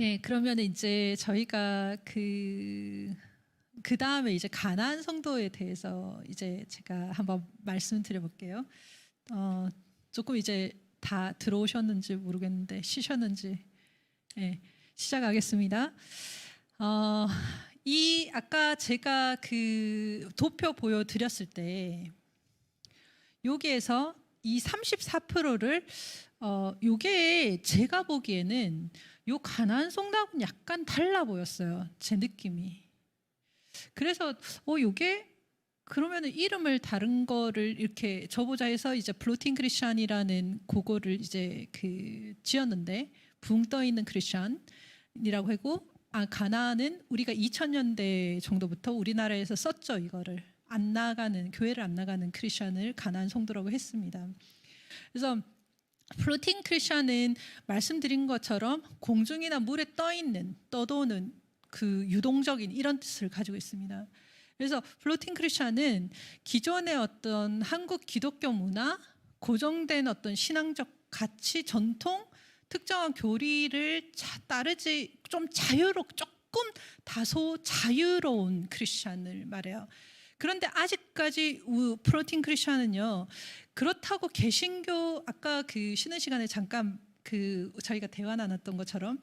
예, 그러면 이제 저희가 그 다음에 이제 가나안 성도에 대해서 이제 제가 한번 말씀드려 볼게요. 조금 이제 다 들어오셨는지 모르겠는데 쉬셨는지. 예, 시작하겠습니다. 이 아까 제가 그 도표 보여드렸을 때 여기에서 이 34%를 요게 제가 보기에는 요 가나안 성도하고는 약간 달라 보였어요. 제 느낌이. 그래서 요게 그러면은 이름을 다른 거를 이렇게 줘보자 해서 이제 플로팅 크리스천이라는 그거를 이제 그 지었는데 붕 떠 있는 크리스천이라고 하고 가나안은 우리가 2000년대 정도부터 우리나라에서 썼죠. 이거를 안 나가는 교회를 안 나가는 크리스천을 가나안 성도라고 했습니다. 그래서 플로팅 크리스천은 말씀드린 것처럼 공중이나 물에 떠 있는 떠도는 그 유동적인 이런 뜻을 가지고 있습니다. 그래서 플로팅 크리스천은 기존의 어떤 한국 기독교 문화, 고정된 어떤 신앙적 가치, 전통, 특정한 교리를 따르지 좀 조금 다소 자유로운 크리스천을 말해요. 그런데 아직까지 플로팅 크리스천은요. 그렇다고 개신교 아까 그 쉬는 시간에 잠깐 그 저희가 대화 나눴던 것처럼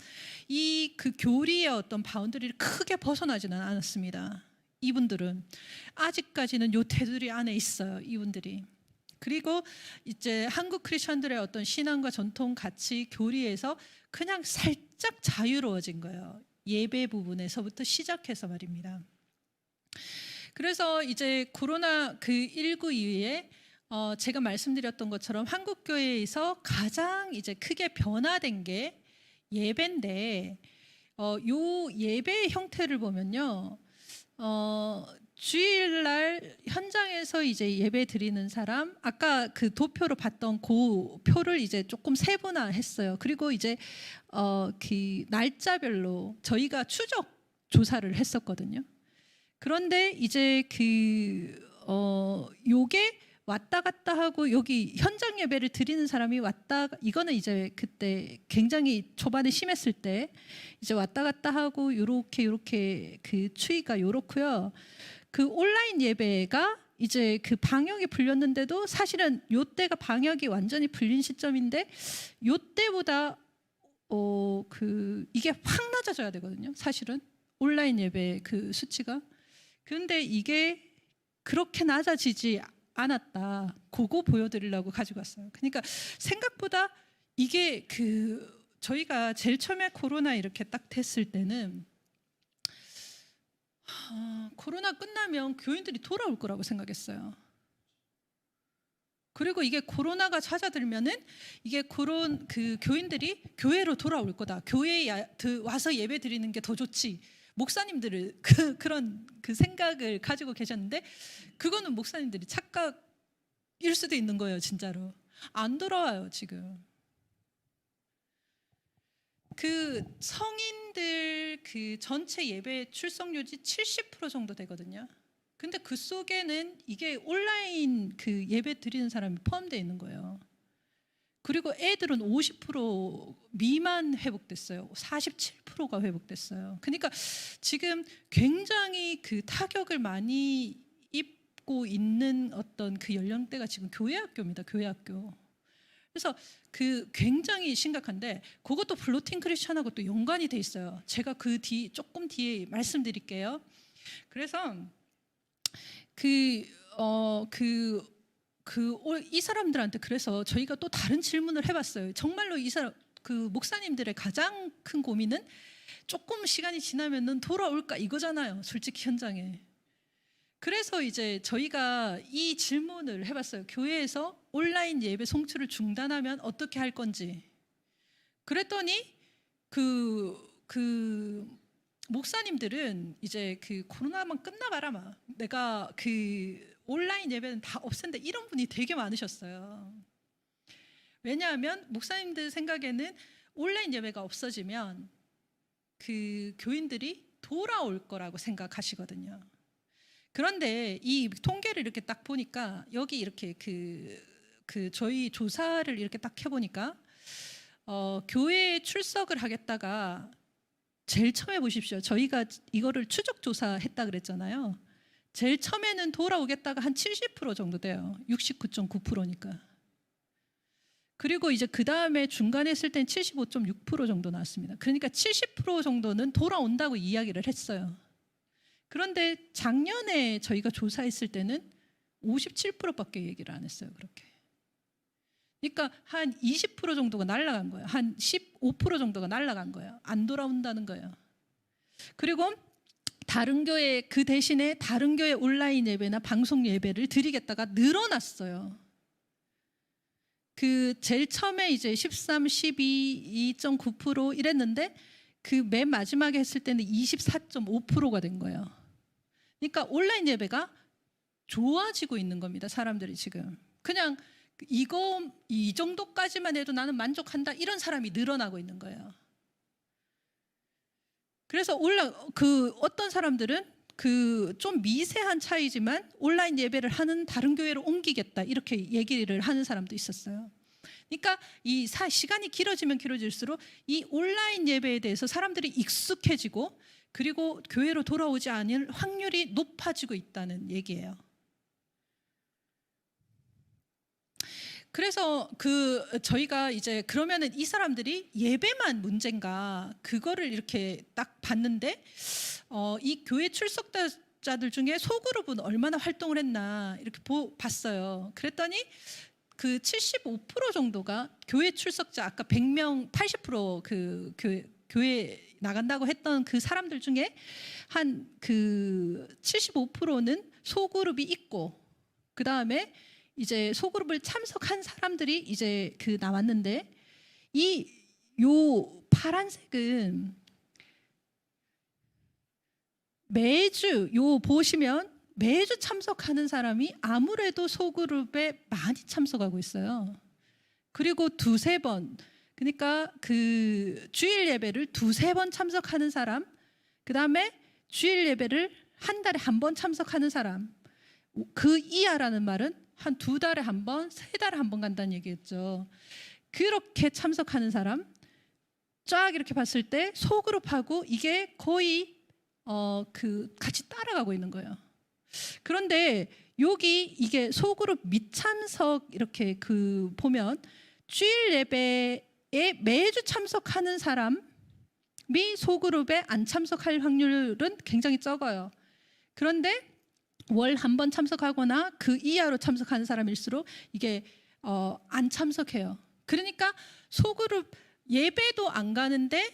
이 그 교리의 어떤 바운더리를 크게 벗어나지는 않았습니다. 이분들은 아직까지는 요 테두리 안에 있어요. 이분들이. 그리고 이제 한국 크리스천들의 어떤 신앙과 전통, 가치, 교리에서 그냥 살짝 자유로워진 거예요. 예배 부분에서부터 시작해서 말입니다. 그래서 이제 코로나 그 19 이후에 제가 말씀드렸던 것처럼 한국 교회에서 가장 이제 크게 변화된 게 예배인데 요 예배의 형태를 보면요. 주일날 현장에서 이제 예배 드리는 사람 아까 그 도표로 봤던 그 표를 이제 조금 세분화했어요. 그리고 이제 그 날짜별로 저희가 추적 조사를 했었거든요. 그런데 이제 요게 왔다 갔다 하고 여기 현장 예배를 드리는 사람이 이거는 이제 그때 굉장히 초반에 심했을 때 이제 왔다 갔다 하고 요렇게 그 추이가 요렇고요. 그 온라인 예배가 이제 그 방역이 풀렸는데도 사실은 요 때가 방역이 완전히 풀린 시점인데 요 때보다 이게 확 낮아져야 되거든요. 사실은 온라인 예배 그 수치가. 그런데 이게 그렇게 낮아지지 않았다. 그거 보여드리려고 가지고 왔어요. 그러니까 생각보다 이게 저희가 제일 처음에 코로나 이렇게 딱 됐을 때는 코로나 끝나면 교인들이 돌아올 거라고 생각했어요. 그리고 이게 코로나가 찾아들면은 이게 그 교인들이 교회로 돌아올 거다. 교회에 와서 예배 드리는 게 더 좋지. 목사님들을 그런 생각을 가지고 계셨는데 그거는 목사님들이 착각일 수도 있는 거예요. 진짜로 안 돌아와요. 지금 그 성인들 그 전체 예배 출석률이 70% 정도 되거든요. 근데 그 속에는 이게 온라인 그 예배 드리는 사람이 포함되어 있는 거예요. 그리고 애들은 50% 미만 회복됐어요. 47%가 회복됐어요. 그러니까 지금 굉장히 그 타격을 많이 입고 있는 어떤 그 연령대가 지금 교회학교입니다. 교회학교. 그래서 굉장히 심각한데 그것도 플로팅 크리스천하고 또 연관이 돼 있어요. 제가 조금 뒤에 말씀드릴게요. 그래서 이 사람들한테 그래서 저희가 또 다른 질문을 해봤어요. 정말로 이 사람 목사님들의 가장 큰 고민은 조금 시간이 지나면은 돌아올까 이거잖아요. 솔직히 현장에. 그래서 이제 저희가 이 질문을 해봤어요. 교회에서 온라인 예배 송출을 중단하면 어떻게 할 건지. 그랬더니 목사님들은 이제 코로나만 끝나봐라 내가 온라인 예배는 다 없앤다 이런 분이 되게 많으셨어요. 왜냐하면 목사님들 생각에는 온라인 예배가 없어지면 교인들이 돌아올 거라고 생각하시거든요. 그런데 이 통계를 이렇게 딱 보니까 여기 이렇게 저희 조사를 이렇게 딱 해보니까 교회에 출석을 하겠다가 제일 처음에 보십시오. 저희가 이거를 추적 조사했다 그랬잖아요. 제일 처음에는 돌아오겠다가 한 70% 정도 돼요. 69.9%니까. 그리고 이제 그 다음에 중간에 했을 땐 75.6% 정도 나왔습니다. 그러니까 70% 정도는 돌아온다고 이야기를 했어요. 그런데 작년에 저희가 조사했을 때는 57%밖에 얘기를 안 했어요. 그렇게. 그러니까 한 20% 정도가 날아간 거예요. 한 15% 정도가 날아간 거예요. 안 돌아온다는 거예요. 그리고 다른 교회, 그 대신에 다른 교회 온라인 예배나 방송 예배를 드리겠다가 늘어났어요. 그 제일 처음에 이제 13, 12, 2.9% 이랬는데 그 맨 마지막에 했을 때는 24.5%가 된 거예요. 그러니까 온라인 예배가 좋아지고 있는 겁니다. 사람들이 지금 그냥 이거 이 정도까지만 해도 나는 만족한다 이런 사람이 늘어나고 있는 거예요. 그래서 어떤 사람들은 그 좀 미세한 차이지만 온라인 예배를 하는 다른 교회로 옮기겠다 이렇게 얘기를 하는 사람도 있었어요. 그러니까 이 시간이 길어지면 길어질수록 이 온라인 예배에 대해서 사람들이 익숙해지고 그리고 교회로 돌아오지 않을 확률이 높아지고 있다는 얘기예요. 그래서 저희가 이제 그러면은 이 사람들이 예배만 문제인가 그거를 이렇게 딱 봤는데 이 교회 출석자들 중에 소그룹은 얼마나 활동을 했나 이렇게 봤어요. 그랬더니 그 75% 정도가 교회 출석자 아까 100명 80% 그 교회 나간다고 했던 그 사람들 중에 한 그 75%는 소그룹이 있고 그 다음에 이제 소그룹을 참석한 사람들이 이제 나왔는데 요 파란색은 매주 보시면 매주 참석하는 사람이 아무래도 소그룹에 많이 참석하고 있어요. 그리고 두세 번 그러니까 그 주일 예배를 두세 번 참석하는 사람 그 다음에 주일 예배를 한 달에 한 번 참석하는 사람 그 이하라는 말은 한 2달에 한 번, 3달에 한 번 간다는 얘기였죠. 그렇게 참석하는 사람 쫙 이렇게 봤을 때 소그룹하고 이게 거의 같이 따라가고 있는 거예요. 그런데 여기 이게 소그룹 미참석 이렇게 보면 주일 예배에 매주 참석하는 사람이 소그룹에 안 참석할 확률은 굉장히 적어요. 그런데 월 한 번 참석하거나 그 이하로 참석하는 사람일수록 이게 안 참석해요. 그러니까 소그룹 예배도 안 가는데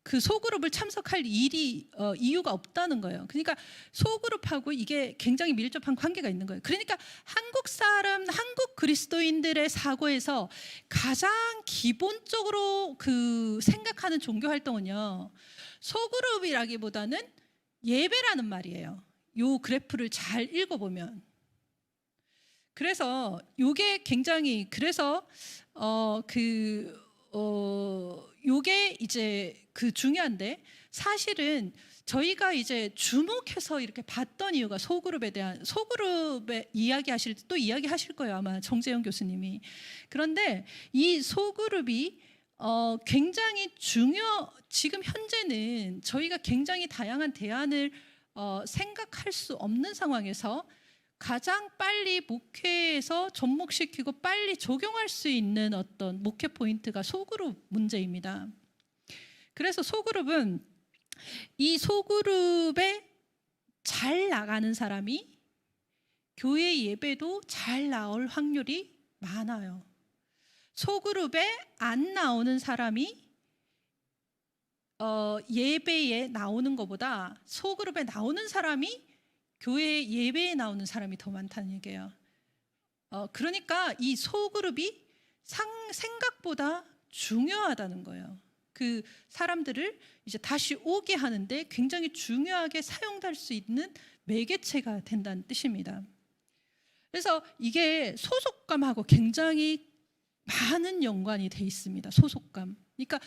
그 소그룹을 참석할 이유가 없다는 거예요. 그러니까 소그룹하고 이게 굉장히 밀접한 관계가 있는 거예요. 그러니까 한국 그리스도인들의 사고에서 가장 기본적으로 생각하는 종교 활동은요, 소그룹이라기보다는 예배라는 말이에요. 요 그래프를 잘 읽어보면. 그래서 요게 굉장히 요게 이제 중요한데 사실은 저희가 이제 주목해서 이렇게 봤던 이유가 소그룹에 이야기하실 때 또 이야기하실 거예요. 아마 정재영 교수님이. 그런데 이 소그룹이 굉장히 지금 현재는 저희가 굉장히 다양한 대안을 생각할 수 없는 상황에서 가장 빨리 목회에서 접목시키고 빨리 적용할 수 있는 어떤 목회 포인트가 소그룹 문제입니다. 그래서 이 소그룹에 잘 나가는 사람이 교회 예배도 잘 나올 확률이 많아요. 소그룹에 안 나오는 사람이 예배에 나오는 것보다 소그룹에 나오는 사람이 교회 예배에 나오는 사람이 더 많다는 얘기예요. 그러니까 이 소그룹이 생각보다 중요하다는 거예요. 그 사람들을 이제 다시 오게 하는데 굉장히 중요하게 사용될 수 있는 매개체가 된다는 뜻입니다. 그래서 이게 소속감하고 굉장히 많은 연관이 돼 있습니다. 소속감. 그러니까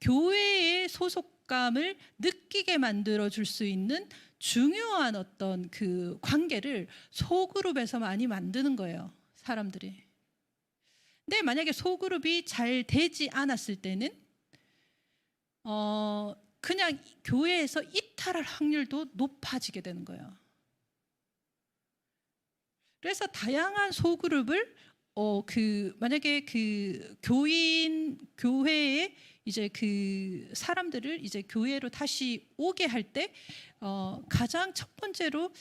교회의 소속감을 느끼게 만들어 줄 수 있는 중요한 어떤 관계를 소그룹에서 많이 만드는 거예요, 사람들이. 근데 만약에 소그룹이 잘 되지 않았을 때는 그냥 교회에서 이탈할 확률도 높아지게 되는 거예요. 그래서 다양한 소그룹을 만약에 그 교회에 이제 그 사람들을 이제 교회로 다시 오게 할 때 가장 첫 번째로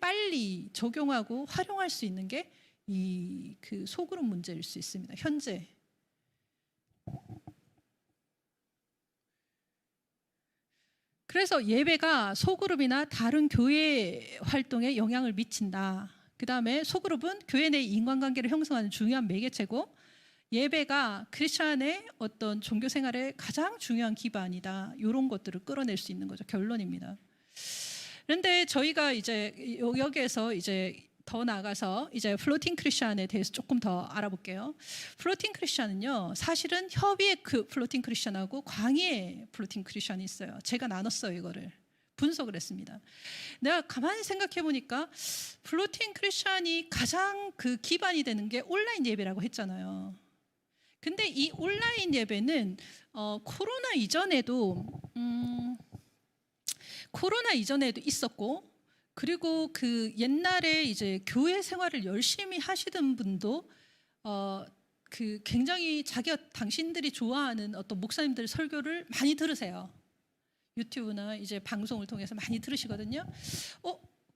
빨리 적용하고 활용할 수 있는 게 이 그 소그룹 문제일 수 있습니다. 현재. 그래서 예배가 소그룹이나 다른 교회 활동에 영향을 미친다. 그 다음에 소그룹은 교회 내 인간관계를 형성하는 중요한 매개체고, 예배가 크리스천의 어떤 종교 생활의 가장 중요한 기반이다. 이런 것들을 끌어낼 수 있는 거죠. 결론입니다. 그런데 저희가 이제 여기에서 이제 더 나아가서 이제 플로팅 크리스천에 대해서 조금 더 알아볼게요. 플로팅 크리스천은요, 사실은 협의의 그 플로팅 크리스천하고 광의의 플로팅 크리스천이 있어요. 제가 나눴어요. 이거를 분석을 했습니다. 내가 가만히 생각해 보니까 플로팅 크리스천이 가장 그 기반이 되는 게 온라인 예배라고 했잖아요. 근데 이 온라인 예배는 코로나 이전에도 있었고, 그리고 그 옛날에 이제 교회 생활을 열심히 하시던 분도 그 굉장히 당신들이 좋아하는 어떤 목사님들 설교를 많이 들으세요. 유튜브나 이제 방송을 통해서 많이 들으시거든요.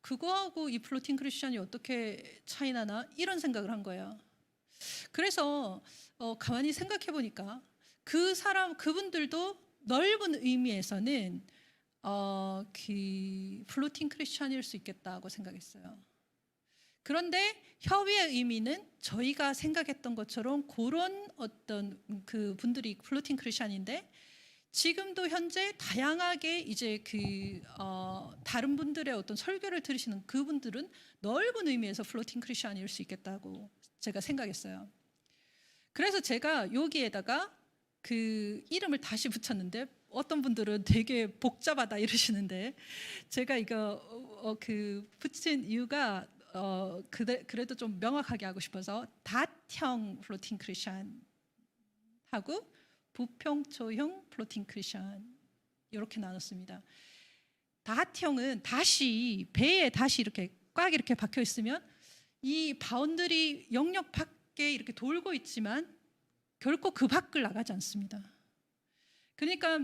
그거하고 이 플로팅 크리스천이 어떻게 차이 나나 이런 생각을 한 거예요. 그래서 가만히 생각해 보니까 그분들도 넓은 의미에서는 그 플로팅 크리스천일 수 있겠다고 생각했어요. 그런데 협의의 의미는 저희가 생각했던 것처럼 그런 어떤 그 분들이 플로팅 크리스천인데, 지금도 현재 다양하게 이제 다른 분들의 어떤 설교를 들으시는 그분들은 넓은 의미에서 플로팅 크리스천일 수 있겠다고 제가 생각했어요. 그래서 제가 여기에다가 그 이름을 다시 붙였는데, 어떤 분들은 되게 복잡하다 이러시는데, 제가 이거 붙인 이유가 그래도 좀 명확하게 하고 싶어서 닷형 플로팅 크리스천 하고 부평초형 플로팅 크리스천 이렇게 나눴습니다. 닷형은 배에 다시 이렇게 꽉 이렇게 박혀 있으면 이 바운더리 영역 밖에 이렇게 돌고 있지만 결코 그 밖을 나가지 않습니다. 그러니까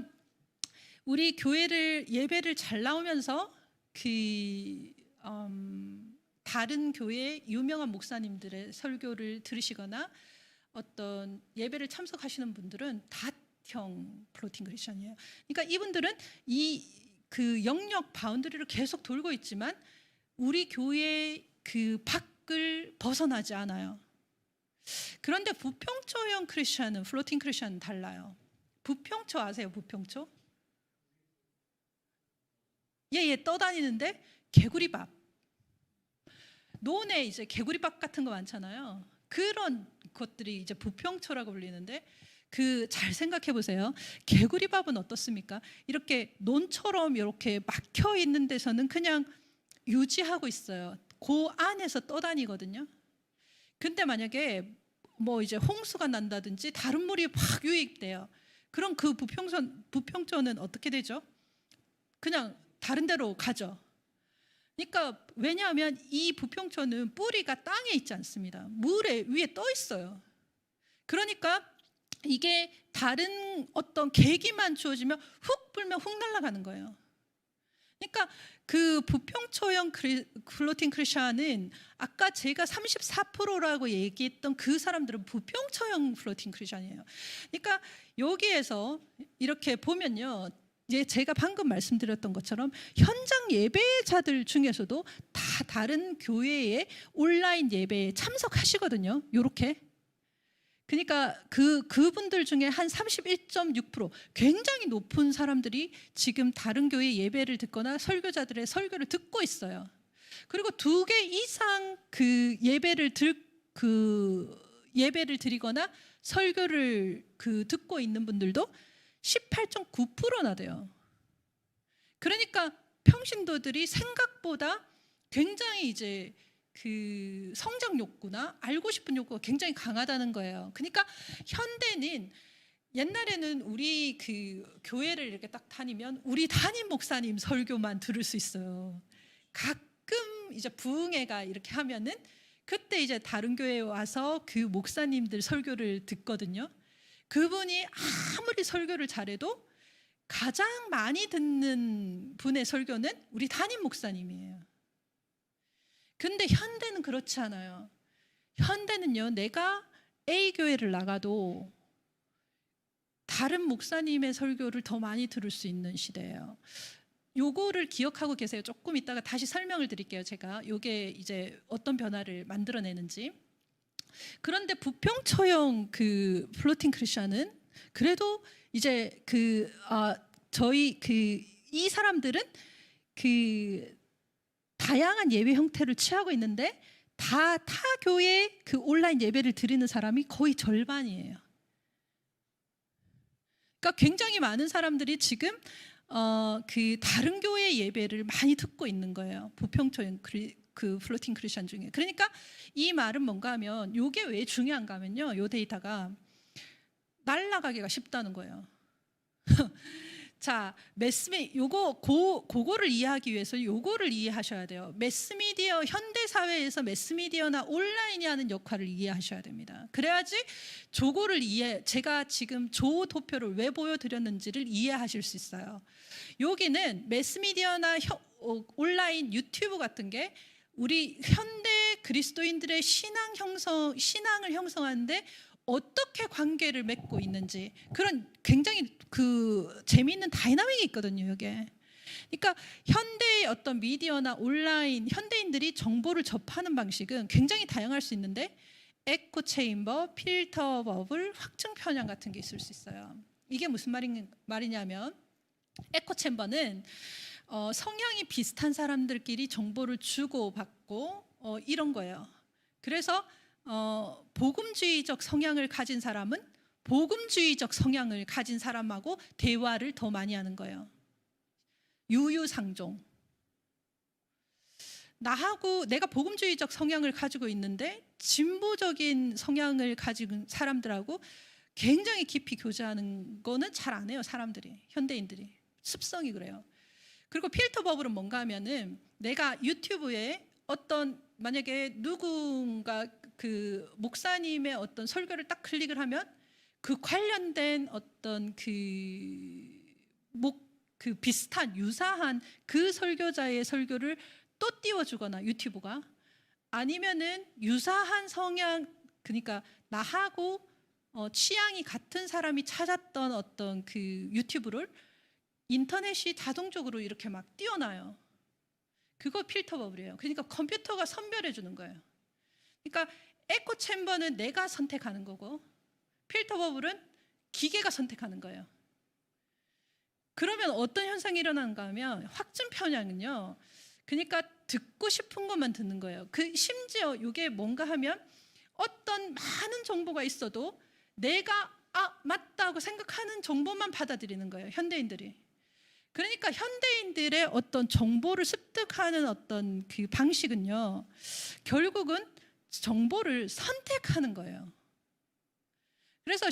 우리 교회를 예배를 잘 나오면서 다른 교회 유명한 목사님들의 설교를 들으시거나 어떤 예배를 참석하시는 분들은 닷형 플로팅 크리스천이에요. 그러니까 이분들은 그 영역 바운더리를 계속 돌고 있지만 우리 교회 그 밖을 벗어나지 않아요. 그런데 부평초형 크리스천은 플로팅 크리스천은 달라요. 부평초 아세요? 부평초? 떠다니는데 개구리밥, 논에 이제 개구리밥 같은 거 많잖아요. 그런 것들이 이제 부평초라고 불리는데, 잘 생각해 보세요. 개구리밥은 어떻습니까? 이렇게 논처럼 이렇게 막혀 있는 데서는 그냥 유지하고 있어요. 그 안에서 떠다니거든요. 근데 만약에 뭐 이제 홍수가 난다든지 다른 물이 막 유입돼요. 그럼 그 부평초는 어떻게 되죠? 그냥 다른 데로 가죠. 그러니까 왜냐하면 이 부평초는 뿌리가 땅에 있지 않습니다. 물에 위에 떠 있어요. 그러니까 이게 다른 어떤 계기만 주어지면 훅 불면 훅 날아가는 거예요. 그러니까 그 부평초형 플로팅 크리스천은 아까 제가 34%라고 얘기했던 그 사람들은 부평초형 플로팅 크리스천이에요. 그러니까 여기에서 이렇게 보면요, 제가 방금 말씀드렸던 것처럼 현장 예배자들 중에서도 다 다른 교회의 온라인 예배에 참석하시거든요. 이렇게. 그러니까 그분들 중에 한 31.6%, 굉장히 높은 사람들이 지금 다른 교회 예배를 듣거나 설교자들의 설교를 듣고 있어요. 그리고 2개 이상 그 예배를 드리거나 설교를 듣고 있는 분들도 18.9%나 돼요. 그러니까 평신도들이 생각보다 굉장히 이제 그 성장 욕구나 알고 싶은 욕구가 굉장히 강하다는 거예요. 그러니까 현대는 옛날에는 우리 그 교회를 이렇게 딱 다니면 우리 담임 목사님 설교만 들을 수 있어요. 가끔 이제 부흥회가 이렇게 하면은 그때 이제 다른 교회에 와서 그 목사님들 설교를 듣거든요. 그분이 아무리 설교를 잘해도 가장 많이 듣는 분의 설교는 우리 담임 목사님이에요. 근데 현대는 그렇지 않아요. 현대는요, 내가 A 교회를 나가도 다른 목사님의 설교를 더 많이 들을 수 있는 시대예요. 요거를 기억하고 계세요. 조금 이따가 다시 설명을 드릴게요. 제가 요게 이제 어떤 변화를 만들어내는지. 그런데 부평초형 그 플로팅 크리스천은 그래도 이제 저희 이 사람들은 그 다양한 예배 형태를 취하고 있는데 타 교회 그 온라인 예배를 드리는 사람이 거의 절반이에요. 그러니까 굉장히 많은 사람들이 지금 그 다른 교회 예배를 많이 듣고 있는 거예요. 부평초형 그 플로팅 크리스천 중에. 그러니까 이 말은 뭔가 하면 요게 왜 중요한가 하면요, 요 데이터가 날아가기가 쉽다는 거예요. 자, 그거를 이해하기 위해서 요거를 이해하셔야 돼요. 매스미디어, 현대 사회에서 매스미디어나 온라인이 하는 역할을 이해하셔야 됩니다. 그래야지 제가 지금 조 도표를 왜 보여드렸는지를 이해하실 수 있어요. 여기는 매스미디어나 온라인 유튜브 같은 게 우리 현대 그리스도인들의 신앙을 형성하는데 어떻게 관계를 맺고 있는지, 그런 굉장히 그 재미있는 다이나믹이 있거든요, 이게. 그러니까 현대의 어떤 미디어나 온라인, 현대인들이 정보를 접하는 방식은 굉장히 다양할 수 있는데 에코 체인버, 필터 버블, 확증 편향 같은 게 있을 수 있어요. 이게 무슨 말이냐면 에코 체인버는 성향이 비슷한 사람들끼리 정보를 주고받고 이런 거예요. 그래서 복음주의적 성향을 가진 사람은 복음주의적 성향을 가진 사람하고 대화를 더 많이 하는 거예요. 유유상종. 내가 복음주의적 성향을 가지고 있는데 진보적인 성향을 가진 사람들하고 굉장히 깊이 교제하는 거는 잘 안 해요. 사람들이, 현대인들이. 습성이 그래요. 그리고 필터 버블은 뭔가 하면은 내가 유튜브에 만약에 누군가 그 목사님의 어떤 설교를 딱 클릭을 하면 그 관련된 어떤 비슷한 유사한 그 설교자의 설교를 또 띄워주거나 유튜브가, 아니면은 유사한 성향, 그러니까 나하고 취향이 같은 사람이 찾았던 어떤 그 유튜브를 인터넷이 자동적으로 이렇게 막 띄워놔요. 그거 필터 버블이에요. 그러니까 컴퓨터가 선별해 주는 거예요. 그러니까 에코 챔버는 내가 선택하는 거고 필터 버블은 기계가 선택하는 거예요. 그러면 어떤 현상이 일어나는가 하면 확증 편향은요, 그러니까 듣고 싶은 것만 듣는 거예요. 심지어 이게 뭔가 하면 어떤 많은 정보가 있어도 내가 맞다고 생각하는 정보만 받아들이는 거예요, 현대인들이. 그러니까 현대인들의 어떤 정보를 습득하는 어떤 그 방식은요, 결국은 정보를 선택하는 거예요. 그래서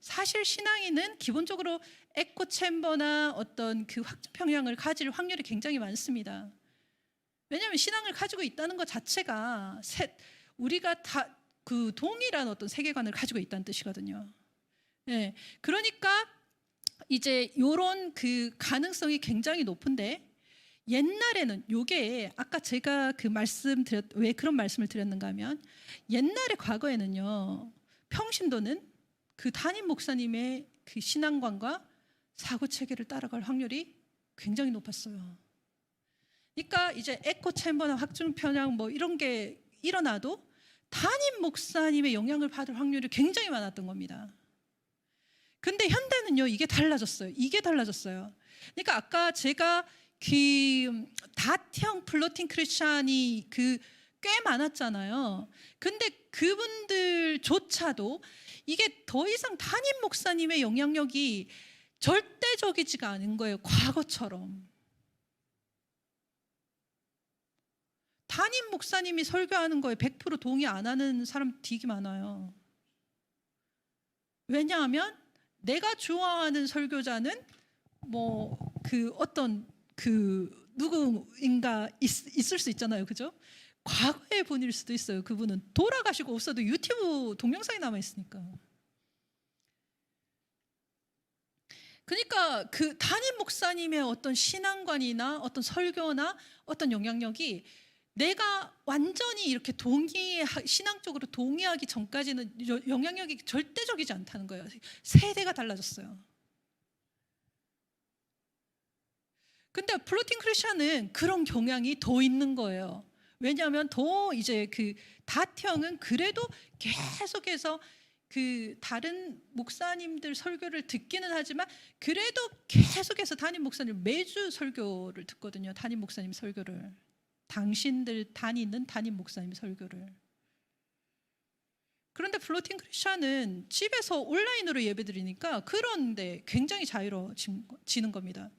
사실 신앙인은 기본적으로 에코 챔버나 어떤 그 확증 편향을 가질 확률이 굉장히 많습니다. 왜냐하면 신앙을 가지고 있다는 것 자체가 우리가 다 그 동일한 어떤 세계관을 가지고 있다는 뜻이거든요. 네, 그러니까 이제 이런 그 가능성이 굉장히 높은데, 옛날에는 요게 아까 제가 왜 그런 말씀을 드렸는가 하면, 옛날에 과거에는요, 평신도는 그 담임 목사님의 그 신앙관과 사고 체계를 따라갈 확률이 굉장히 높았어요. 그러니까 이제 에코 챔버나 확증 편향 뭐 이런 게 일어나도 담임 목사님의 영향을 받을 확률이 굉장히 많았던 겁니다. 근데 현대는요, 이게 달라졌어요. 그러니까 아까 제가 그 닷형 플로팅 크리스찬이 꽤 많았잖아요. 근데 그분들조차도 이게 더 이상 담임 목사님의 영향력이 절대적이지가 않은 거예요, 과거처럼. 담임 목사님이 설교하는 거에 100% 동의 안 하는 사람 되게 많아요. 왜냐하면 내가 좋아하는 설교자는 뭐 그 어떤 그 누구인가 있을 수 있잖아요, 그죠? 과거의 분일 수도 있어요. 그분은 돌아가시고 없어도 유튜브 동영상이 남아 있으니까. 그러니까 그 담임 목사님의 어떤 신앙관이나 어떤 설교나 어떤 영향력이 내가 완전히 이렇게 신앙적으로 동의하기 전까지는 영향력이 절대적이지 않다는 거예요. 세대가 달라졌어요. 근데 플로팅 크리스천은 그런 경향이 더 있는 거예요. 왜냐하면 더 이제 그 다형은 그래도 계속해서 그 다른 목사님들 설교를 듣기는 하지만 그래도 계속해서 담임 목사님 매주 설교를 듣거든요. 담임 목사님 설교를. 당신들 다니는 담임 목사님 설교를. 그런데 플로팅 크리스천은 집에서 온라인으로 예배드리니까 그런데 굉장히 자유로워지는 겁니다.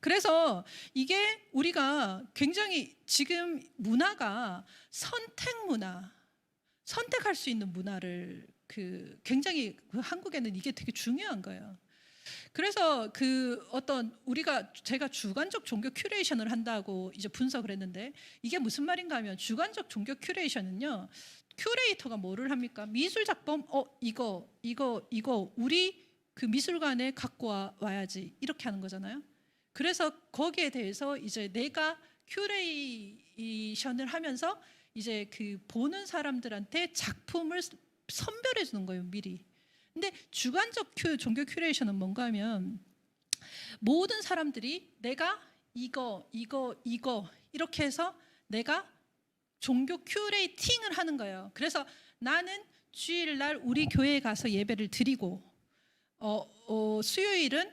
그래서 이게 우리가 굉장히 지금 문화가 선택 문화, 선택할 수 있는 문화를 굉장히 한국에는 이게 되게 중요한 거예요. 그래서 제가 주관적 종교 큐레이션을 한다고 이제 분석을 했는데 이게 무슨 말인가 하면 주관적 종교 큐레이션은요. 큐레이터가 뭐를 합니까? 미술 작품 이거 우리 그 미술관에 갖고 와야지 이렇게 하는 거잖아요. 그래서 거기에 대해서 이제 내가 큐레이션을 하면서 이제 그 보는 사람들한테 작품을 선별해 주는 거예요, 미리. 근데 주관적 종교 큐레이션은 뭔가 하면 모든 사람들이 내가 이거 이렇게 해서 내가 종교 큐레이팅을 하는 거예요. 그래서 나는 주일날 우리 교회에 가서 예배를 드리고 수요일은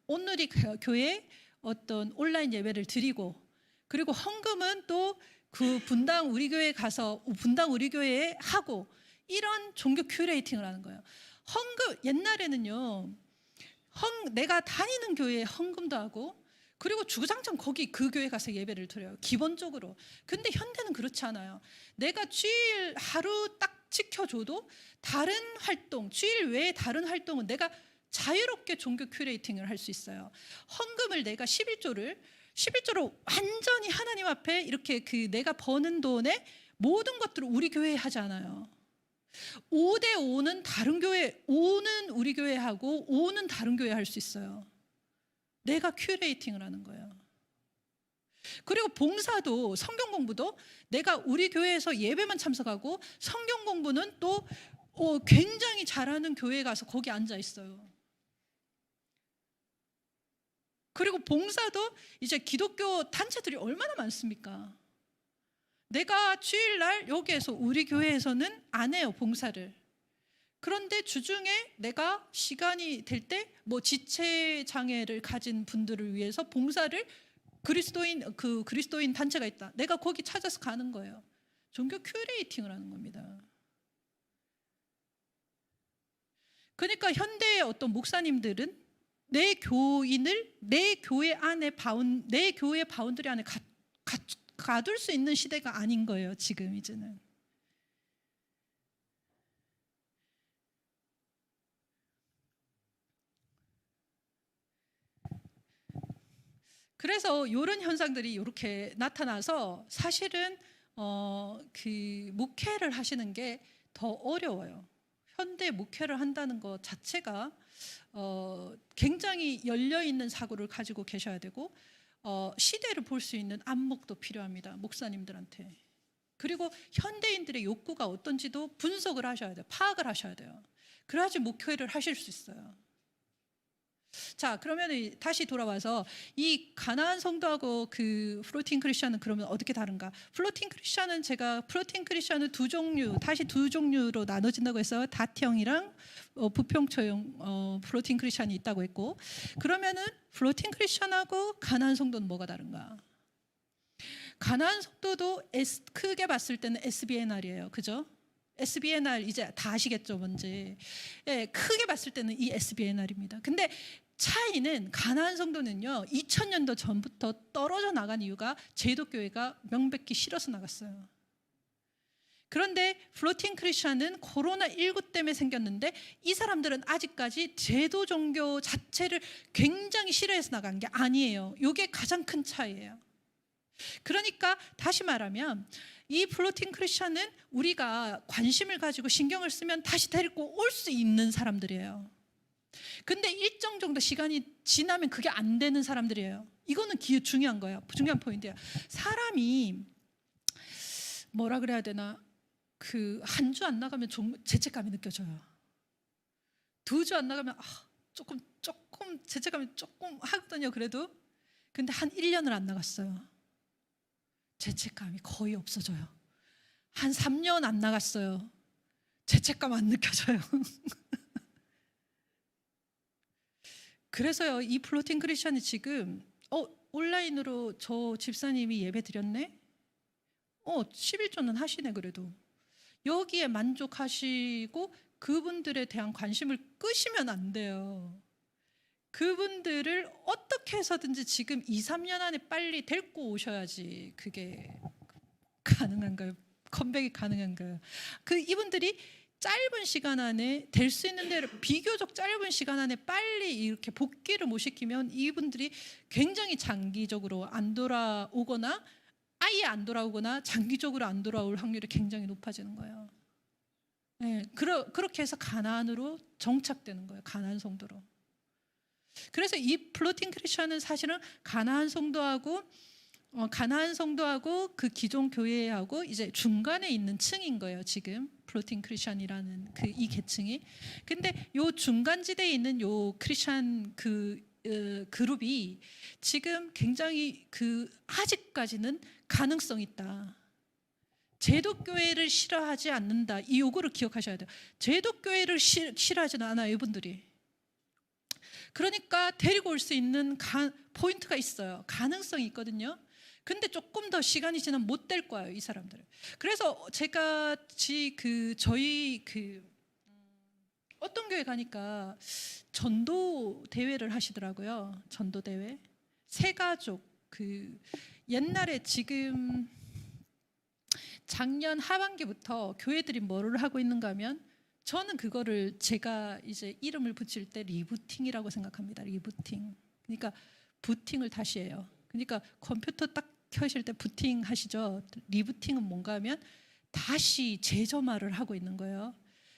온누리 교회 어떤 온라인 예배를 드리고 그리고 헌금은 또 그 분당 우리 교회에 가서 분당 우리 교회에 하고 이런 종교 큐레이팅을 하는 거예요. 헌금 옛날에는요. 내가 다니는 교회에 헌금도 하고 그리고 주구장창 거기 그 교회 가서 예배를 드려요. 기본적으로. 근데 현대는 그렇지 않아요. 내가 주일 하루 딱 지켜줘도 다른 활동, 주일 외에 다른 활동은 내가 자유롭게 종교 큐레이팅을 할 수 있어요. 헌금을 내가 11조를 완전히 하나님 앞에 이렇게 내가 버는 돈에 모든 것들을 우리 교회에 하지 않아요. 5대 5는 다른 교회, 5는 우리 교회 하고 5는 다른 교회 할 수 있어요. 내가 큐레이팅을 하는 거예요. 그리고 봉사도 성경 공부도 내가 우리 교회에서 예배만 참석하고 성경 공부는 또 굉장히 잘하는 교회에 가서 거기 앉아 있어요. 그리고 봉사도 이제 기독교 단체들이 얼마나 많습니까? 내가 주일날 여기에서 우리 교회에서는 안 해요, 봉사를. 그런데 주중에 내가 시간이 될 때 뭐 지체 장애를 가진 분들을 위해서 봉사를 그리스도인 단체가 있다. 내가 거기 찾아서 가는 거예요. 종교 큐레이팅을 하는 겁니다. 그러니까 현대의 어떤 목사님들은 내 교인을 내 교회 바운드리 안에 가둘 수 있는 시대가 아닌 거예요. 지금 이제는. 그래서 이런 현상들이 이렇게 나타나서 사실은 목회를 하시는 게 더 어려워요. 현대 목회를 한다는 것 자체가 굉장히 열려 있는 사고를 가지고 계셔야 되고 시대를 볼 수 있는 안목도 필요합니다. 목사님들한테. 그리고 현대인들의 욕구가 어떤지도 분석을 하셔야 돼요. 파악을 하셔야 돼요. 그래야지 목회를 하실 수 있어요. 자, 그러면 다시 돌아와서 이 가나안 성도하고 그 플로팅 크리스천은 그러면 어떻게 다른가? 플로팅 크리스천은 두 종류, 다시 두 종류로 나눠진다고 해서 다형이랑 부평초형 플로팅 크리스천이 있다고 했고, 그러면은 플로팅 크리스천하고 가나안 성도는 뭐가 다른가? 가나안 성도도 크게 봤을 때는 SBNR이에요, 그죠? SBNR 이제 다 아시겠죠, 뭔지. 예, 크게 봤을 때는 이 SBNR입니다. 근데 차이는 가나안 성도는요 2000년도 전부터 떨어져 나간 이유가 제독교회가 명백히 싫어서 나갔어요. 그런데 플로팅 크리스천은 코로나19 때문에 생겼는데 이 사람들은 아직까지 제도 종교 자체를 굉장히 싫어해서 나간 게 아니에요. 이게 가장 큰 차이예요. 그러니까 다시 말하면 이 플로팅 크리스천은 우리가 관심을 가지고 신경을 쓰면 다시 데리고 올 수 있는 사람들이에요. 근데 일정 정도 시간이 지나면 그게 안 되는 사람들이에요. 이거는 중요한 거예요. 중요한 포인트예요. 사람이 뭐라 그래야 되나, 그 한 주 안 나가면 죄책감이 느껴져요. 2주 안 나가면 조금 죄책감이 조금 하거든요. 그래도 근데 한 1년을 안 나갔어요. 죄책감이 거의 없어져요. 한 3년 안 나갔어요. 죄책감 안 느껴져요. 그래서요, 이 플로팅 크리스천이 지금 온라인으로 저 집사님이 예배 드렸네? 11조는 하시네. 그래도 여기에 만족하시고 그분들에 대한 관심을 끄시면 안 돼요. 그분들을 어떻게 해서든지 지금 2-3년 안에 빨리 데리고 오셔야지 그게 가능한가요? 컴백이 가능한가요? 이분들이 짧은 시간 안에 될 수 있는 대로, 비교적 짧은 시간 안에 빨리 이렇게 복귀를 못 시키면 이분들이 굉장히 장기적으로 안 돌아오거나 아예 안 돌아오거나 장기적으로 안 돌아올 확률이 굉장히 높아지는 거예요. 네, 그렇게 해서 가나안으로 정착되는 거예요. 가나안 성도로. 그래서 이 플로팅 크리스천은 사실은 가나안 성도하고 그 기존 교회하고 이제 중간에 있는 층인 거예요. 지금 플로팅 크리스천이라는 이 계층이. 근데 요 중간지대에 있는 요 크리스천 그룹이 지금 굉장히 아직까지는 가능성 있다. 제도교회를 싫어하지 않는다. 이 요구를 기억하셔야 돼요. 제도교회를 싫어하지는 않아요, 이분들이. 그러니까 데리고 올 수 있는 포인트가 있어요. 가능성이 있거든요. 근데 조금 더 시간이 지나면 못 될 거예요, 이 사람들은. 그래서 제가 저희 어떤 교회 가니까 전도 대회를 하시더라고요. 전도 대회. 새가족 옛날에 지금 작년 하반기부터 교회들이 뭐를 하고 있는가 하면, 저는 그거를 제가 이제 이름을 붙일 때 리부팅이라고 생각합니다. 리부팅. 그러니까 부팅을 다시 해요. 그러니까 컴퓨터 딱 켜실 때 부팅 하시죠. 리부팅은 뭔가 하면 다시 재점화를 하고 있는 거예요.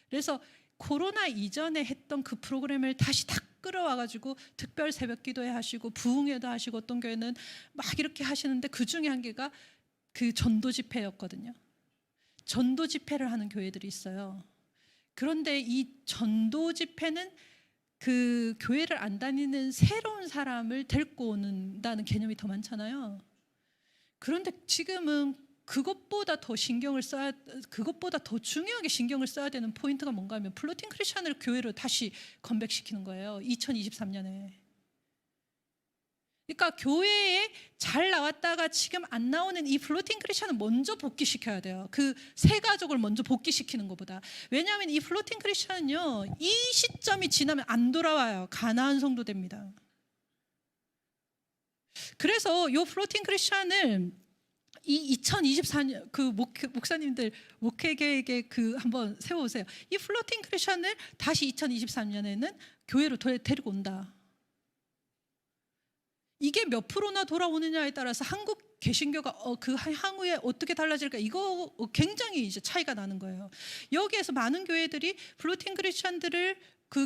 그래서 코로나 이전에 했던 그 프로그램을 다시 다 끌어와가지고 특별 새벽 기도회 하시고 부흥회도 하시고, 어떤 교회는 막 이렇게 하시는데 그 중에 한 개가 전도 집회였거든요. 전도 집회를 하는 교회들이 있어요. 그런데 이 전도 집회는 교회를 안 다니는 새로운 사람을 데리고 온다는 개념이 더 많잖아요. 그런데 지금은 그것보다 더 중요하게 신경을 써야 되는 포인트가 뭔가 하면 플로팅 크리스천을 교회로 다시 컴백시키는 거예요. 2023년에. 그러니까 교회에 잘 나왔다가 지금 안 나오는 이 플로팅 크리스천을 먼저 복귀시켜야 돼요. 새 가족을 먼저 복귀시키는 것보다. 왜냐하면 이 플로팅 크리스천은요, 이 시점이 지나면 안 돌아와요. 가나안 성도 됩니다. 그래서 이 플로팅 크리스천을 이 2024년 목사님들 목회 계획에 한번 세워보세요. 이 플로팅 크리스천을 다시 2023년에는 교회로 데리고 온다. 이게 몇 프로나 돌아오느냐에 따라서 한국 개신교가 향후에 어떻게 달라질까, 이거 굉장히 이제 차이가 나는 거예요. 여기에서 많은 교회들이 플로팅 크리스천들을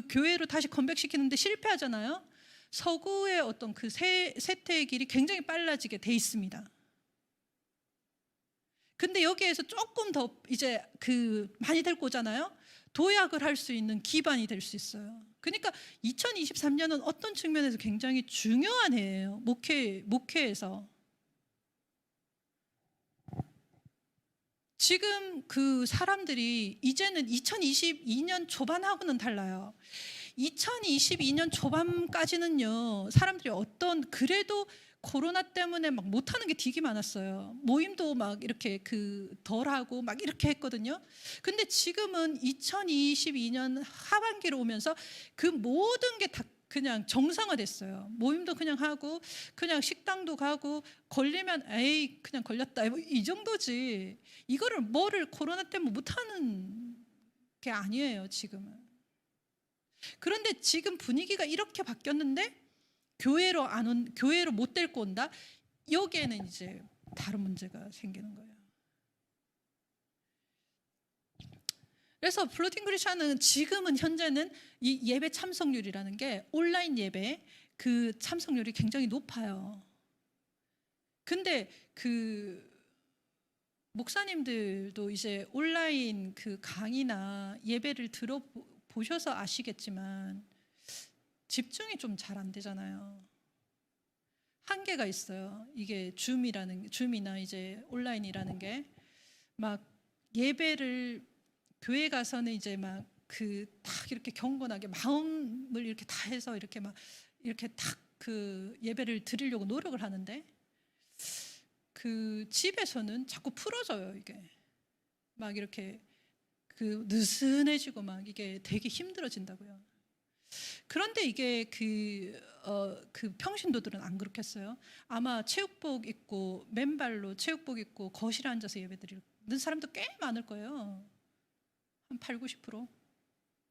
교회로 다시 컴백시키는데 실패하잖아요. 서구의 어떤 세태의 길이 굉장히 빨라지게 돼 있습니다. 근데 여기에서 조금 더 이제 많이 데리고 오잖아요. 도약을 할 수 있는 기반이 될 수 있어요. 그러니까 2023년은 어떤 측면에서 굉장히 중요한 해예요. 목회에서. 지금 사람들이 이제는 2022년 초반하고는 달라요. 2022년 초반까지는요, 사람들이 그래도 코로나 때문에 막 못하는 게 되게 많았어요. 모임도 막 이렇게 덜하고 막 이렇게 했거든요. 근데 지금은 2022년 하반기로 오면서 모든 게 다 그냥 정상화됐어요. 모임도 그냥 하고 그냥 식당도 가고 걸리면 에이 그냥 걸렸다 뭐 이 정도지. 이거를 뭐를 코로나 때문에 못하는 게 아니에요 지금은. 그런데 지금 분위기가 이렇게 바뀌었는데 교회로 못 데리고 온다. 여기에는 이제 다른 문제가 생기는 거예요. 그래서 플로팅 크리스천은 지금은 현재는 이 예배 참석률이라는 게 온라인 예배 그 참석률이 굉장히 높아요. 근데 그 목사님들도 이제 온라인 그 강의나 예배를 들어보셔서 아시겠지만 집중이 좀 잘 안 되잖아요. 한계가 있어요. 이게 줌이나 이제 온라인이라는 게 막 예배를 교회 가서는 이제 막 그 딱 이렇게 경건하게 마음을 이렇게 다 해서 이렇게 막 이렇게 딱 그 예배를 드리려고 노력을 하는데 그 집에서는 자꾸 풀어져요. 이게 막 이렇게 그 느슨해지고 막 이게 되게 힘들어진다고요. 그런데 이게 그 평신도들은 안 그렇겠어요? 아마 체육복 입고 맨발로 체육복 입고 거실에 앉아서 예배드리는 사람도 꽤 많을 거예요. 한 8, 90%?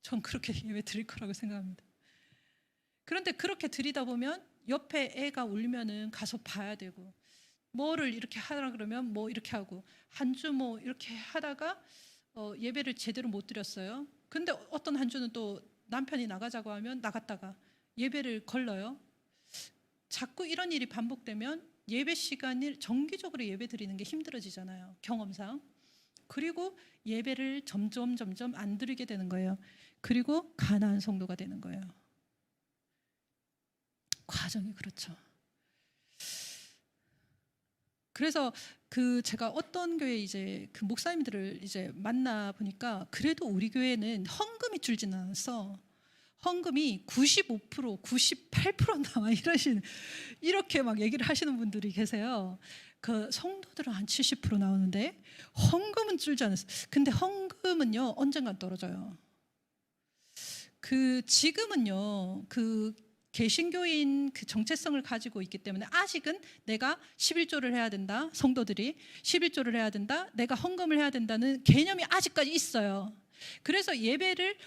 전 그렇게 예배 드릴 거라고 생각합니다. 그런데 그렇게 드리다 보면 옆에 애가 울면은 가서 봐야 되고 뭐를 이렇게 하라 그러면 뭐 이렇게 하고 한 주 뭐 이렇게 하다가 예배를 제대로 못 드렸어요. 근데 어떤 한 주는 또 남편이 나가자고 하면 나갔다가 예배를 걸러요. 자꾸 이런 일이 반복되면 예배 시간을 정기적으로 예배 드리는 게 힘들어지잖아요. 경험상. 그리고 예배를 점점 안 드리게 되는 거예요. 그리고 가난한 성도가 되는 거예요. 과정이 그렇죠. 그래서 제가 어떤 교회 이제 그 목사님들을 이제 만나 보니까 그래도 우리 교회는 헌금이 줄지는 않았어. 헌금이 95%, 98% 나와 이렇게 막 얘기를 하시는 분들이 계세요. 그 성도들은 한 70% 나오는데 헌금은 줄지 않았어. 근데 헌금은요 언젠간 떨어져요. 지금은요 개신교인 그 정체성을 가지고 있기 때문에 아직은 내가 11조를 해야 된다. 성도들이 11조를 해야 된다. 내가 헌금을 해야 된다는 개념이 아직까지 있어요. 그래서 예배를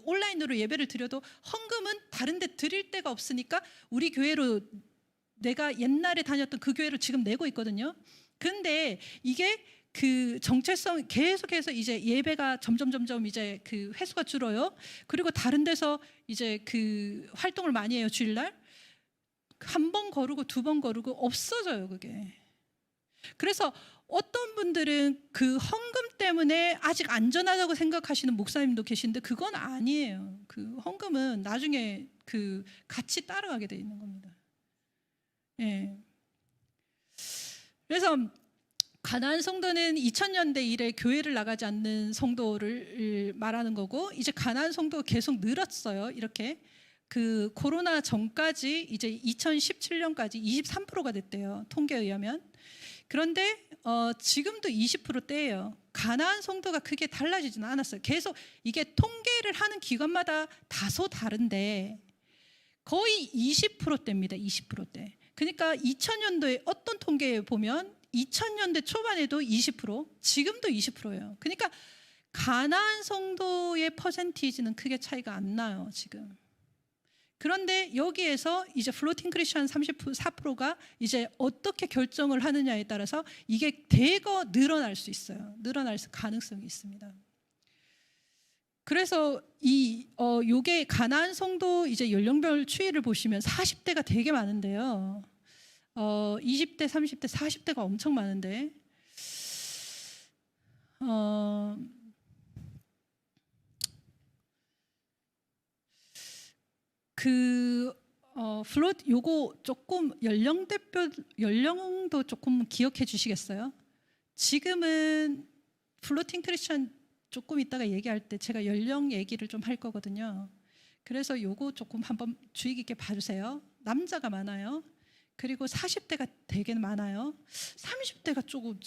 온라인으로 예배를 드려도 헌금은 다른 데 드릴 데가 없으니까 우리 교회로 내가 옛날에 다녔던 그 교회로 지금 내고 있거든요. 근데 이게 그 정체성 계속해서 이제 예배가 점점 이제 그 횟수가 줄어요. 그리고 다른 데서 이제 그 활동을 많이 해요. 주일날 한 번 거르고 두 번 거르고 없어져요. 그게. 그래서 어떤 분들은 그 헌금 때문에 아직 안전하다고 생각하시는 목사님도 계신데 그건 아니에요. 그 헌금은 나중에 그 같이 따라가게 돼 있는 겁니다. 예. 그래서 가나안 성도는 2000년대 이래 교회를 나가지 않는 성도를 말하는 거고 이제 가나안 성도가 계속 늘었어요. 이렇게 그 코로나 전까지 이제 2017년까지 23%가 됐대요. 통계에 의하면. 그런데 지금도 20%대예요. 가나안 성도가 크게 달라지지는 않았어요. 계속 이게 통계를 하는 기관마다 다소 다른데 거의 20%대입니다. 20%대. 그러니까 2000년도에 어떤 통계에 보면 2000년대 초반에도 20%, 지금도 20%예요. 그러니까 가나안 성도의 퍼센티지는 크게 차이가 안 나요, 지금. 그런데 여기에서 이제 플로팅 크리스천 34%가 이제 어떻게 결정을 하느냐에 따라서 이게 대거 늘어날 수 있어요. 늘어날 가능성이 있습니다. 그래서 요게 가나안 성도 이제 연령별 추이를 보시면 40대가 되게 많은데요. 20대, 30대, 40대가 엄청 많은데 요거 조금 연령도 조금 기억해 주시겠어요? 지금은 플로팅 크리스천 조금 이따가 얘기할 때 제가 연령 얘기를 좀 할 거거든요. 그래서 요거 조금 한번 주의 깊게 봐주세요. 남자가 많아요. 그리고 40대가 되게 많아요. 30대가 조금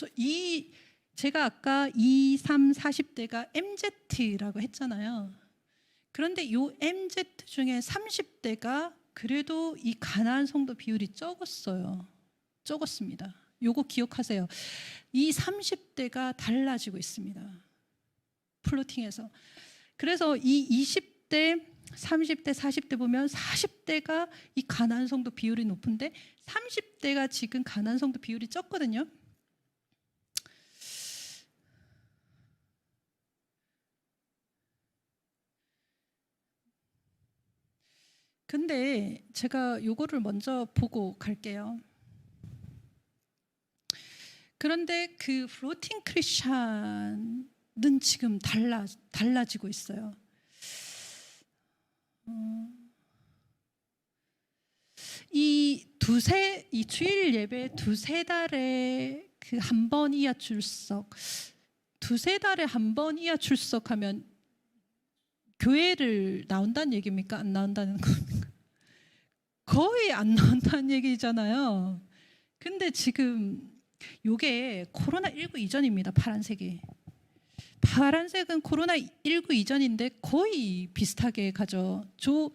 제가 아까 2, 3, 40대가 MZ라고 했잖아요. 그런데 요 MZ 중에 30대가 그래도 이 가나안 성도 비율이 적었어요. 적었습니다. 요거 기억하세요. 이 30대가 달라지고 있습니다. 플로팅에서. 그래서 이 20대, 30대, 40대 보면 40대가 이 가나안 성도 비율이 높은데 30대가 지금 가나안 성도 비율이 적거든요. 근데 제가 요거를 먼저 보고 갈게요. 그런데 그 플로팅 크리스찬은 지금 달라지고 있어요. 이 주일 예배 두세 달에 그 한 번 이하 출석, 두세 달에 한 번 이하 출석하면 교회를 나온다는 얘기입니까? 안 나온다는 겁니까? 거의 안 나온다는 얘기잖아요. 근데 지금 요게 코로나19 이전입니다. 파란색은 코로나19 이전인데 거의 비슷하게 가죠. 저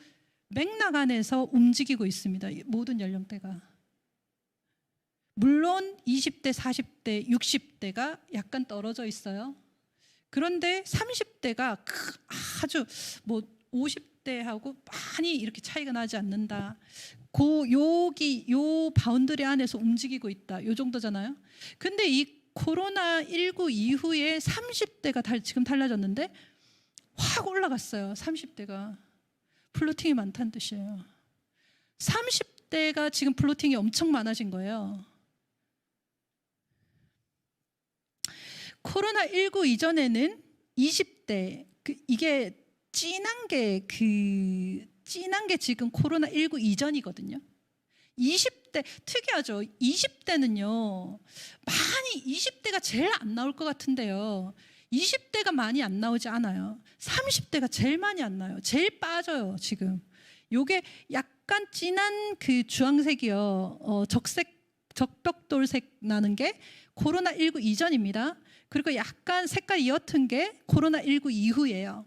맥락 안에서 움직이고 있습니다. 모든 연령대가. 물론 20대, 40대, 60대가 약간 떨어져 있어요. 그런데 30대가 아주 뭐 50대하고 많이 이렇게 차이가 나지 않는다. 요 바운더리 안에서 움직이고 있다. 요 정도잖아요. 근데 이 코로나19 이후에 30대가 지금 달라졌는데 확 올라갔어요. 30대가. 플로팅이 많다는 뜻이에요. 30대가 지금 플로팅이 엄청 많아진 거예요. 코로나19 이전에는 20대, 이게 진한 게 지금 코로나19 이전이거든요. 20대, 특이하죠. 20대는요, 20대가 제일 안 나올 것 같은데요. 20대가 많이 안 나오지 않아요. 30대가 제일 많이 안 나요. 제일 빠져요, 지금. 요게 약간 진한 그 주황색이요. 적벽돌색 나는 게 코로나19 이전입니다. 그리고 약간 색깔이 옅은 게 코로나19 이후예요.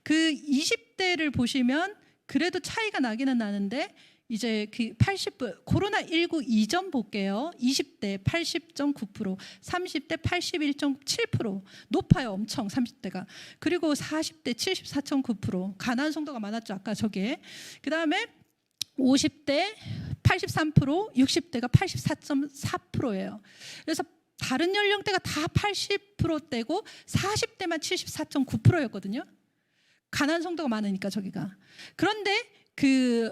그 20대를 보시면 그래도 차이가 나기는 나는데 이제 그 코로나19 이전 볼게요. 20대 80.9%, 30대 81.7%, 높아요. 엄청 30대가. 그리고 40대 74.9%, 가나안 성도가 많았죠. 아까 저게. 그 다음에 50대 83%, 60대가 84.4%예요. 그래서 다른 연령대가 다 80%대고 40대만 74.9%였거든요. 가나안 성도가 많으니까 저기가. 그런데 그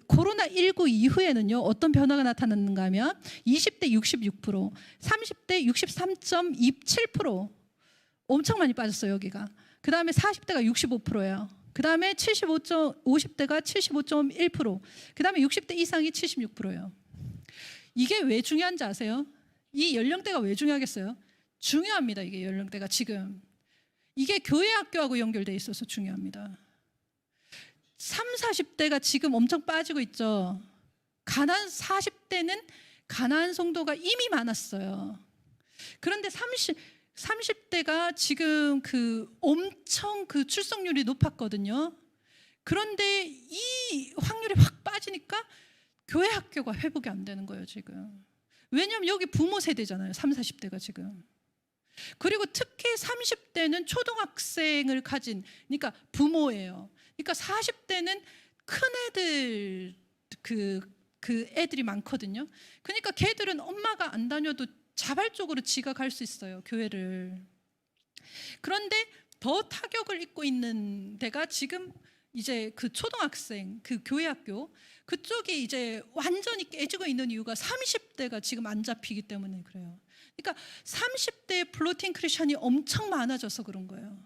코로나19 이후에는요, 어떤 변화가 나타났는가 하면 20대 66%, 30대 63.27%, 엄청 많이 빠졌어요, 여기가. 그 다음에 40대가 65%예요. 그 다음에 50대가 75.1%, 그 다음에 60대 이상이 76%예요. 이게 왜 중요한지 아세요? 이 연령대가 왜 중요하겠어요? 중요합니다. 이게 연령대가 지금. 이게 교회 학교하고 연결돼 있어서 중요합니다. 40대가 지금 엄청 빠지고 있죠. 40대는 가나안 성도가 이미 많았어요. 그런데 30대가 지금 엄청 출석률이 높았거든요. 그런데 이 확률이 확 빠지니까 교회 학교가 회복이 안 되는 거예요, 지금. 왜냐하면 여기 부모 세대잖아요. 30, 40대가 지금. 그리고 특히 30대는 초등학생을 가진, 그러니까 부모예요. 그러니까 40대는 큰 애들, 애들이 많거든요. 그러니까 걔들은 엄마가 안 다녀도 자발적으로 지가 갈 수 있어요, 교회를. 그런데 더 타격을 입고 있는 데가 지금 이제 초등학생, 교회 학교, 그쪽이 이제 완전히 깨지고 있는 이유가 30대가 지금 안 잡히기 때문에 그래요. 그러니까 30대 플로팅 크리스천이 엄청 많아져서 그런 거예요.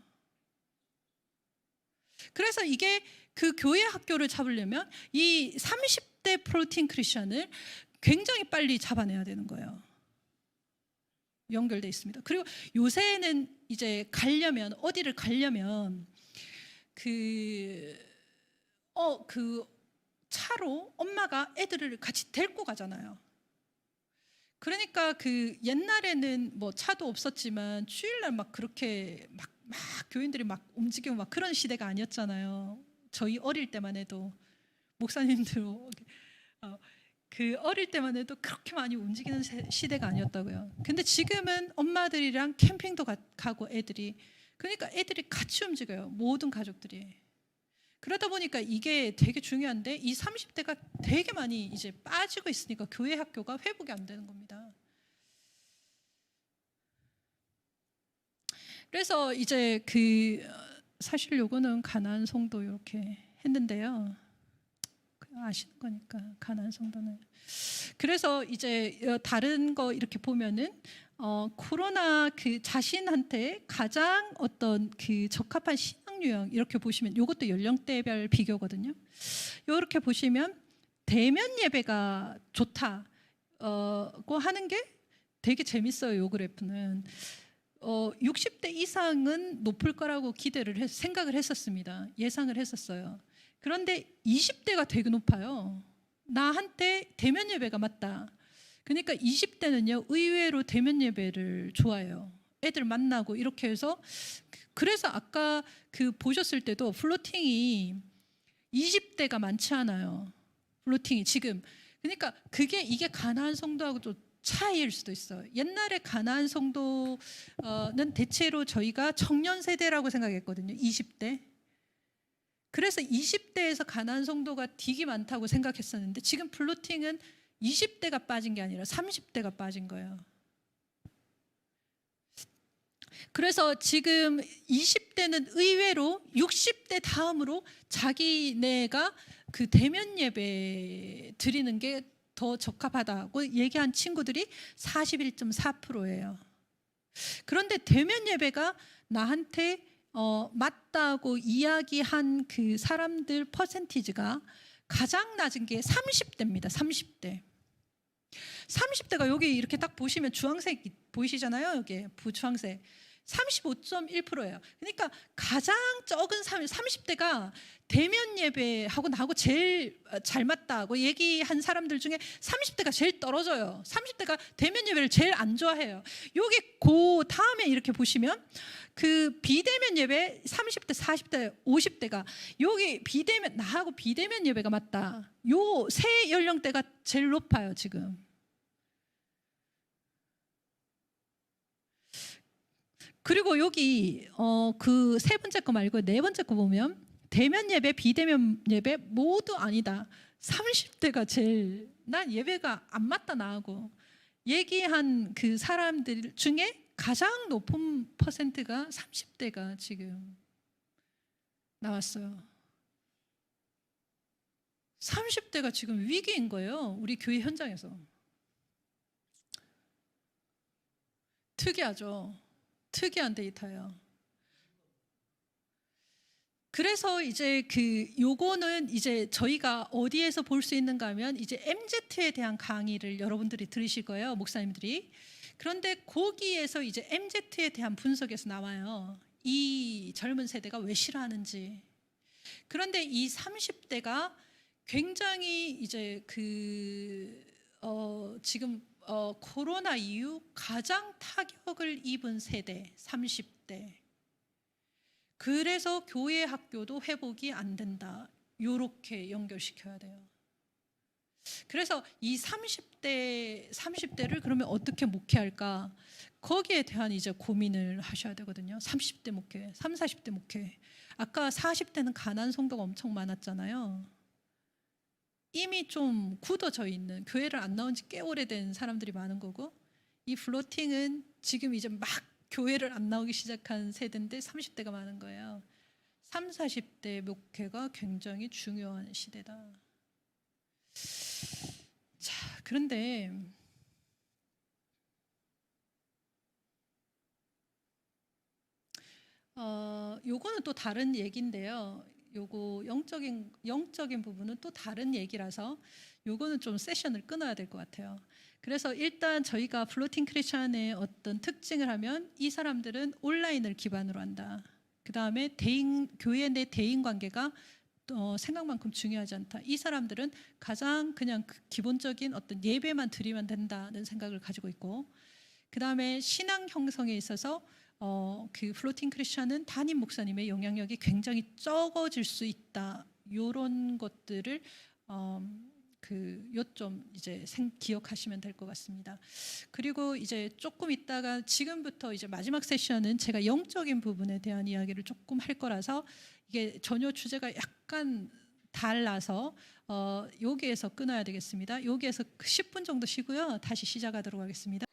그래서 이게 교회 학교를 잡으려면 이 30대 플로팅 크리스천을 굉장히 빨리 잡아내야 되는 거예요. 연결돼 있습니다. 그리고 요새는 이제 어디를 가려면 차로 엄마가 애들을 같이 데리고 가잖아요. 그러니까 옛날에는 뭐 차도 없었지만 주일날 막 그렇게 막 교인들이 막 움직이고 막 그런 시대가 아니었잖아요. 저희 어릴 때만 해도 목사님들 그 어릴 때만 해도 그렇게 많이 움직이는 시대가 아니었다고요. 근데 지금은 엄마들이랑 캠핑도 가고 애들이, 그러니까 애들이 같이 움직여요. 모든 가족들이. 그러다 보니까 이게 되게 중요한데 이 30대가 되게 많이 이제 빠지고 있으니까 교회 학교가 회복이 안 되는 겁니다. 그래서 이제 사실 요거는 가나안 성도 이렇게 했는데요. 아시는 거니까 가나안 성도는. 그래서 이제 다른 거 이렇게 보면은 코로나 자신한테 가장 어떤 적합한 신앙 유형 이렇게 보시면 요것도 연령대별 비교거든요. 이렇게 보시면 대면 예배가 좋다고 하는 게 되게 재밌어요. 요 그래프는 60대 이상은 높을 거라고 생각을 했었습니다. 예상을 했었어요. 그런데 20대가 되게 높아요. 나한테 대면 예배가 맞다. 그러니까 20대는요 의외로 대면 예배를 좋아해요. 애들 만나고 이렇게 해서. 그래서 아까 보셨을 때도 플로팅이 20대가 많지 않아요. 플로팅이 지금. 그러니까 이게 가나안 성도하고 또 차이일 수도 있어요. 옛날에 가나안 성도는 대체로 저희가 청년 세대라고 생각했거든요. 20대. 그래서 20대에서 가나안 성도가 되게 많다고 생각했었는데 지금 플로팅은 20대가 빠진 게 아니라 30대가 빠진 거예요. 그래서 지금 20대는 의외로 60대 다음으로 자기네가 대면 예배 드리는 게 더 적합하다고 얘기한 친구들이 41.4%예요. 그런데 대면 예배가 나한테 맞다고 이야기한 사람들 퍼센티지가 가장 낮은 게 30대입니다. 30대. 30대가 여기 이렇게 딱 보시면 주황색 보이시잖아요. 여기 부주황색 35.1%예요. 그러니까 가장 적은 30대가 대면 예배하고 나하고 제일 잘 맞다고 얘기한 사람들 중에 30대가 제일 떨어져요. 30대가 대면 예배를 제일 안 좋아해요. 여기 다음에 이렇게 보시면 비대면 예배 30대, 40대, 50대가 여기 나하고 비대면 예배가 맞다. 요 세 연령대가 제일 높아요, 지금. 그리고 여기 세 번째 거 말고 네 번째 거 보면 대면 예배, 비대면 예배 모두 아니다. 30대가 제일 난 예배가 안 맞다 나하고 얘기한 사람들 중에 가장 높은 퍼센트가 30대가 지금 나왔어요. 30대가 지금 위기인 거예요. 우리 교회 현장에서. 특이하죠. 특이한 데이터예요. 그래서 이제 요거는 이제 저희가 어디에서 볼 수 있는가 하면 이제 MZ에 대한 강의를 여러분들이 들으실 거예요, 목사님들이. 그런데 거기에서 이제 MZ에 대한 분석에서 나와요. 이 젊은 세대가 왜 싫어하는지. 그런데 이 30대가 굉장히 이제 지금 코로나 이후 가장 타격을 입은 세대 30대. 그래서 교회 학교도 회복이 안 된다. 요렇게 연결시켜야 돼요. 그래서 이 30대를 그러면 어떻게 목회할까? 거기에 대한 이제 고민을 하셔야 되거든요. 30대 목회, 30, 40대 목회. 아까 40대는 가난 성도가 엄청 많았잖아요. 이미 좀 굳어져 있는, 교회를 안 나온 지 꽤 오래된 사람들이 많은 거고, 이 플로팅은 지금 이제 막 교회를 안 나오기 시작한 세대인데 30대가 많은 거예요. 30, 40대 목회가 굉장히 중요한 시대다. 자, 그런데 요거는 또 다른 얘기인데요. 요거 영적인 부분은 또 다른 얘기라서 요거는 좀 세션을 끊어야 될 것 같아요. 그래서 일단 저희가 플로팅 크리스천의 어떤 특징을 하면 이 사람들은 온라인을 기반으로 한다. 그 다음에 교회 내 대인 관계가 생각만큼 중요하지 않다. 이 사람들은 가장 그냥 기본적인 어떤 예배만 드리면 된다는 생각을 가지고 있고, 그 다음에 신앙 형성에 있어서 그 플로팅 크리스천은 담임 목사님의 영향력이 굉장히 적어질 수 있다. 요런 것들을 요점 이제 기억하시면 될 것 같습니다. 그리고 이제 조금 있다가 지금부터 이제 마지막 세션은 제가 영적인 부분에 대한 이야기를 조금 할 거라서 이게 전혀 주제가 약간 달라서 여기에서 끊어야 되겠습니다. 여기에서 10분 정도 쉬고요. 다시 시작하도록 하겠습니다.